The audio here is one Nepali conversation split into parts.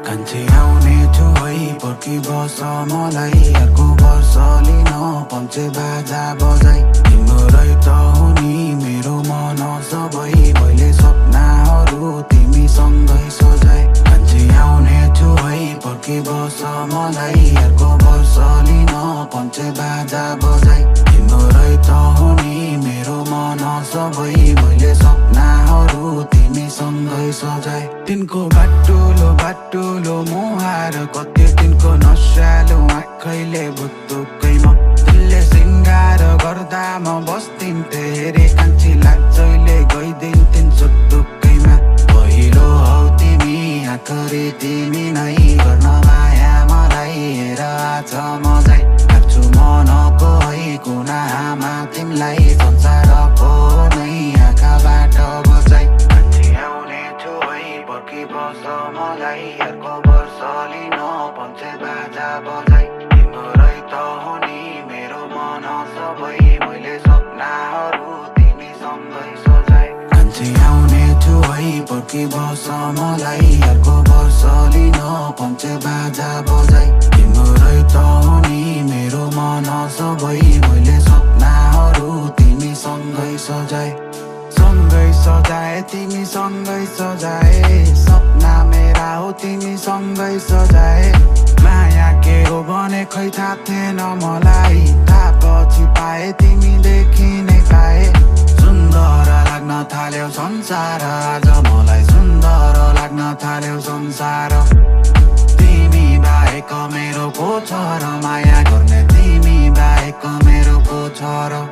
कान्छी आउने छु है पर्खी बस मलाई अर्को वर्ष लिन पञ्चे बाजा बजाई तिम्रै त हो नि मेरो मन सबै मैले सपनाहरू तिमीसँगै सजाए कान्छी आउने छु है पर्खी बस मलाई अर्को वर्ष लिन पञ्चे बाजा बजाई तिम्रै त हो नि मेरो मन सबै मैले सपनाहरू तिमीसँगै सजाए तिनको बाटुलो मुहार कति तिनको नसालो आँखैले भुत्तुकैमा तिनले सिंगार गर्दा म बस्दिन्थे हेरे कान्छी लाग्छैले गइदिन्थिन् सुत्तुकैमा पहिलो हौ तिमी आखरी तिमी नै गर्न माया मलाई हेर आज मजाई लाग्छु मनको है कुनामा तिमीलाई संसारको नै आँखाबाट बजाई कान्छी आउने छु है पर्खी बस मलाई अर्को वर्ष लिन पञ्चे बाजा बजाई तिम्रै त हो नि मेरो मन सबै मैले सपनाहरू तिमीसँगै सजाए कान्छी आउने छु है पर्खी बस मलाई अर्को वर्ष लिन पञ्चे बाजा बजाई तिम्रै त हो नि मेरो मन सबै मैले सपनाहरू तिमीसँगै सजाए तिमी सँगै सजाए सपना मेरा हो तिमी सँगै सजाए माया के हो भने खै थाहा थिएन मलाई थाहा पछि पाए तिमीदेखि नै पाए सुन्दर लाग्न थाल्यो संसार आज मलाई सुन्दर लाग्न थाल्यो संसार तिमी बाहेक मेरो को छ र माया गर्ने तिमी बाहेक मेरो को छ र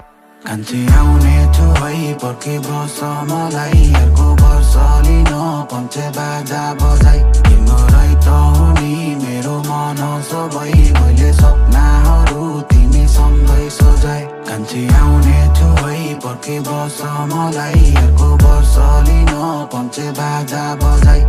कान्छी आउने छु है पर्खी बस मलाई अर्को वर्ष लिन पञ्चे बाजा बजाई तिम्रै त हो नि मेरो मन सबै मैले सपनाहरू तिमीसँगै सजाए कान्छी आउने छु है पर्खी बस मलाई अर्को वर्ष लिन पञ्चे बाजा बजाई